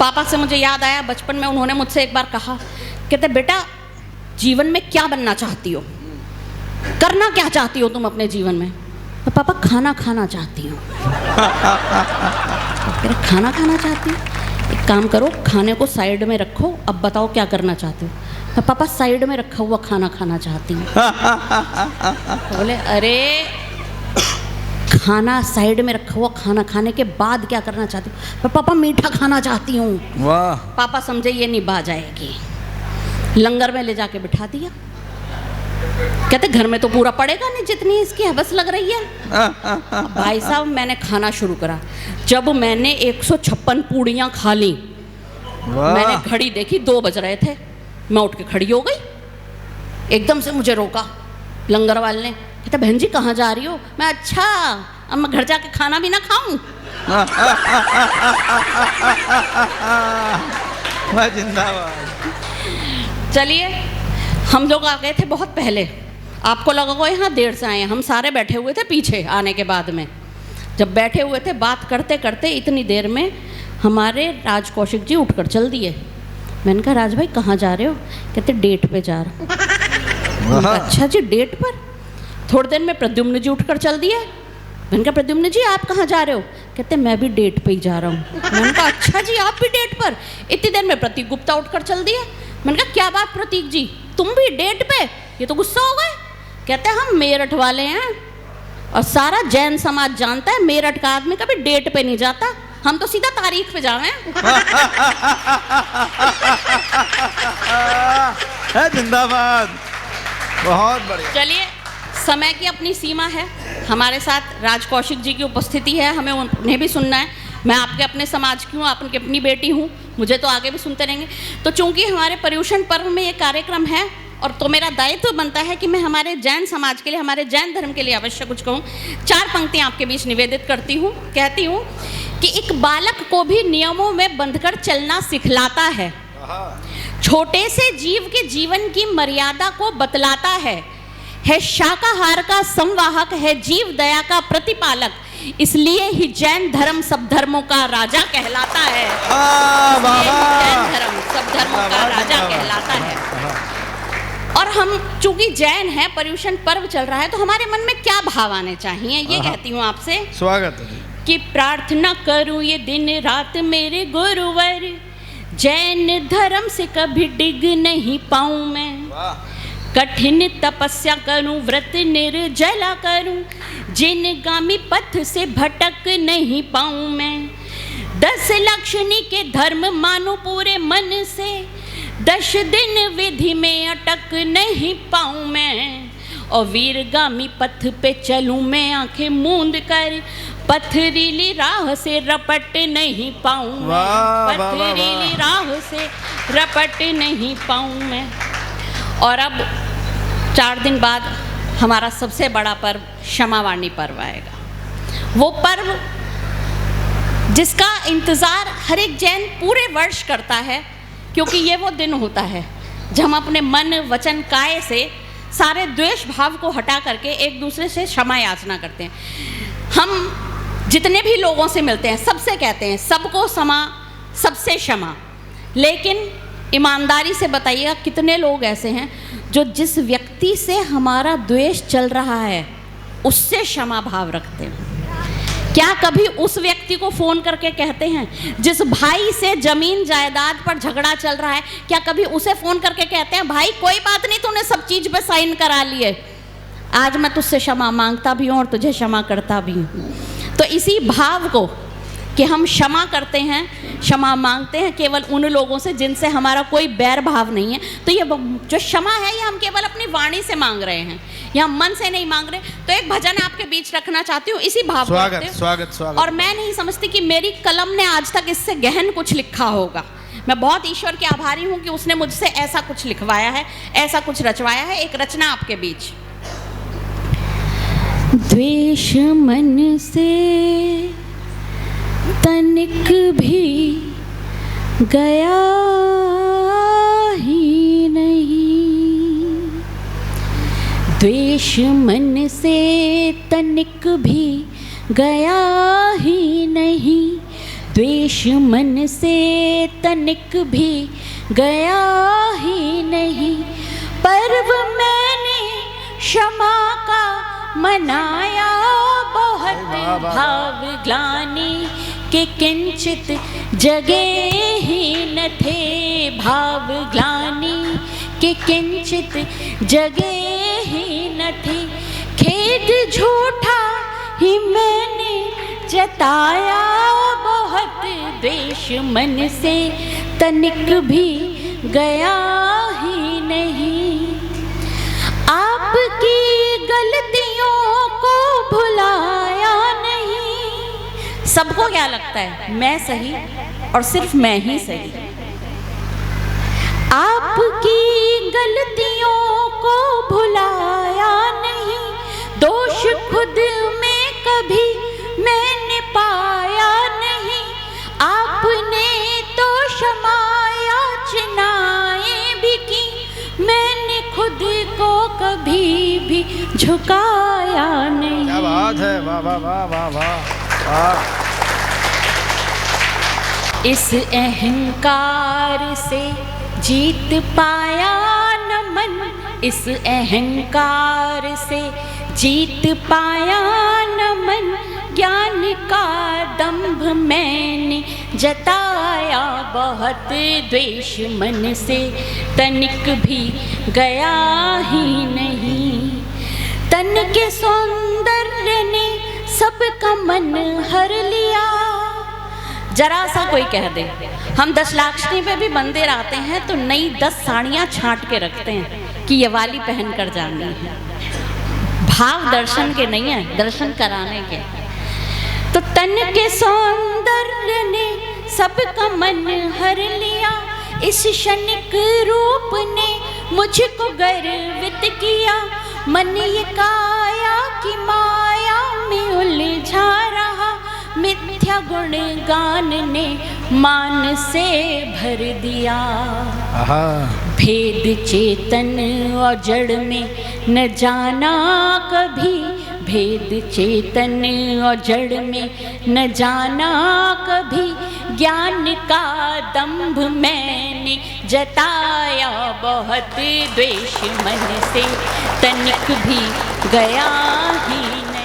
पापा से मुझे याद आया बचपन में उन्होंने मुझसे एक बार कहा, कहते बेटा जीवन में क्या बनना चाहती हो, करना क्या चाहती हो तुम अपने जीवन में? तो पापा खाना खाना चाहती हूँ। खाना खाना चाहती हूँ? एक काम करो, खाने को साइड में रखो, अब बताओ क्या करना चाहते हो? तो पापा साइड में रखा हुआ खाना खाना चाहती हूँ। तो बोले अरे खाना साइड में रखा हुआ खाना खाने के बाद क्या करना चाहती हूँ? तो पापा मीठा खाना चाहती हूँ। वाह। पापा समझे ये निभा जाएगी, लंगर में ले जाके बिठा दिया। कहते घर में तो पूरा पड़ेगा नहीं जितनी इसकी हवस लग रही है। भाई साहब मैंने खाना शुरू करा, जब मैंने 156 पूड़ियाँ खा ली, मैंने घड़ी देखी 2 बज रहे थे, मैं उठ के खड़ी हो गई। एकदम से मुझे रोका लंगर वाले ने, कहता बहन जी कहाँ जा रही हो? मैं अच्छा अब मैं घर जाके खाना भी ना खाऊं? जिंदाबाद। चलिए हम लोग आ गए थे बहुत पहले, आपको लगा होगा यहाँ देर से आए, हम सारे बैठे हुए थे पीछे आने के बाद में। जब बैठे हुए थे बात करते करते इतनी देर में हमारे राज कौशिक जी उठकर चल दिए। मैंने कहा राज भाई कहाँ जा रहे हो? कहते डेट पे जा रहा हूँ। अच्छा जी डेट पर? थोड़ी देर में प्रद्युम्न जी उठकर चल दिए। मैंने कहा प्रद्युम्न जी आप कहाँ जा रहे हो? कहते मैं भी डेट पे ही जा रहा हूँ। मैंने कहा अच्छा जी आप भी डेट पर? इतनी देर में प्रतीक गुप्ता उठकर चल दिए। मैंने कहा क्या बात प्रतीक जी तुम भी डेट पे? ये तो गुस्सा हो गए। कहते हम मेरठ वाले हैं और सारा जैन समाज जानता है मेरठ का आदमी कभी डेट पे नहीं जाता, हम तो सीधा तारीख पे जावे। जिंदाबाद, बहुत बढ़िया। चलिए समय की अपनी सीमा है, हमारे साथ राज कौशिक जी की उपस्थिति है, हमें उन्हें भी सुनना है। मैं आपके अपने समाज की हूँ, आप उनकी अपनी बेटी हूँ, मुझे तो आगे भी सुनते रहेंगे। तो चूंकि हमारे पर्युषण पर्व में ये कार्यक्रम है और तो मेरा दायित्व बनता है कि मैं हमारे जैन समाज के लिए, हमारे जैन धर्म के लिए अवश्य कुछ कहूँ। 4 पंक्तियाँ आपके बीच निवेदित करती हूँ। कहती हूँ कि एक बालक को भी नियमों में बंधकर चलना सिखलाता है, छोटे से जीव के जीवन की मर्यादा को बतलाता है शाकाहार का संवाहक है, जीव दया का प्रतिपालक, इसलिए ही जैन धर्म सब धर्मों का राजा कहलाता है। जैन धर्म सब धर्मों का राजा कहलाता है। और हम चूंकि जैन हैं, पर्युषण पर्व चल रहा है, तो हमारे मन में क्या भाव आने चाहिए ये कहती हूँ आपसे। स्वागत है कि प्रार्थना करूँ ये दिन रात मेरे गुरुवर, जैन धर्म से कभी डिग नहीं पाऊँ मैं। कठिन तपस्या करूं, व्रत निर्जला करूं, जिन गामी पथ से भटक नहीं पाऊं मैं। 10 लक्षणी के धर्म मानूं पूरे मन से, 10 दिन विधि में अटक नहीं पाऊं मैं। और वीरगामी पथ पे चलूं मैं आंखें मूंद कर, पथरीली राह से रपट नहीं पाऊं मैं। पथरीली राह से रपट नहीं पाऊं मैं। और अब 4 दिन बाद हमारा सबसे बड़ा पर्व क्षमावाणी पर्व आएगा। वो पर्व जिसका इंतज़ार हर एक जैन पूरे वर्ष करता है, क्योंकि ये वो दिन होता है जब हम अपने मन वचन काया से सारे द्वेष भाव को हटा करके एक दूसरे से क्षमा याचना करते हैं। हम जितने भी लोगों से मिलते हैं सबसे कहते हैं सबको क्षमा सबसे क्षमा, लेकिन ईमानदारी से बताइएगा कितने लोग ऐसे हैं जो जिस व्यक्ति से हमारा द्वेष चल रहा है उससे क्षमा भाव रखते हैं? क्या कभी उस व्यक्ति को फ़ोन करके कहते हैं जिस भाई से ज़मीन जायदाद पर झगड़ा चल रहा है, क्या कभी उसे फ़ोन करके कहते हैं भाई कोई बात नहीं तूने सब चीज़ पे साइन करा लिए, आज मैं तुझसे क्षमा मांगता भी हूँ और तुझे क्षमा करता भी हूँ। तो इसी भाव को कि हम क्षमा करते हैं, क्षमा मांगते हैं केवल उन लोगों से जिनसे हमारा कोई बैर भाव नहीं है। तो ये जो क्षमा है ये हम केवल अपनी वाणी से मांग रहे हैं, ये हम मन से नहीं मांग रहे। तो एक भजन आपके बीच रखना चाहती हूँ इसी भाव स्वागत, स्वागत, स्वागत। और मैं नहीं समझती कि मेरी कलम ने आज तक इससे गहन कुछ लिखा होगा। मैं बहुत ईश्वर की आभारी हूँ कि उसने मुझसे ऐसा कुछ लिखवाया है, ऐसा कुछ रचवाया है। एक रचना आपके बीच। द्वेष मन से तनिक भी गया ही नहीं, द्वेष मन से तनिक भी गया ही नहीं, द्वेष मन से तनिक भी गया ही नहीं। पर्व मैंने क्षमा का मनाया बहुत, भाव ग्लानि के किंचित जगे ही न थे। भाव ग्लानि के किंचित जगे ही न थे। खेद झूठा ही मैंने जताया बहुत, द्वेष मन से तनिक भी गया ही नहीं। आपकी गलतियों को भुलाया नहीं। सबको क्या लगता है, मैं सही और सिर्फ मैं ही सही। आपकी गलतियों को भुलाया नहीं। दोष खुद में कभी मैंने पाया नहीं। आपने तो क्षमा याचनाएं भी की, मैंने खुद को कभी भी झुकाया नहीं। क्या बात है, वाह वाह वाह वाह वाह। इस अहंकार से जीत पाया न मन, इस अहंकार से जीत पाया न मन। ज्ञान का दंभ मैंने जताया बहुत, द्वेष मन से तनिक भी गया ही नहीं। तन के सौंदर्य ने सबका मन हर लिया। जरा सा कोई कह दे, हम दशलाक्षणी पे भी मंदिर आते हैं तो नई 10 साड़ियाँ छांट के रखते हैं कि ये वाली पहन कर जानी है। भाव दर्शन के नहीं है, दर्शन कराने के। तो तन के सौंदर्य ने सबका मन हर लिया। इस क्षणिक रूप ने मुझको गर्वित किया। मन ये काया की माया में उलझा रहा। मिथ्या गुण गान ने मान से भर दिया। भेद चेतन और जड़ में न जाना कभी। भेद चेतन और जड़ में न जाना कभी। ज्ञान का दंभ मैंने जताया बहुत, द्वेष मन से तनिक भी गया ही नहीं।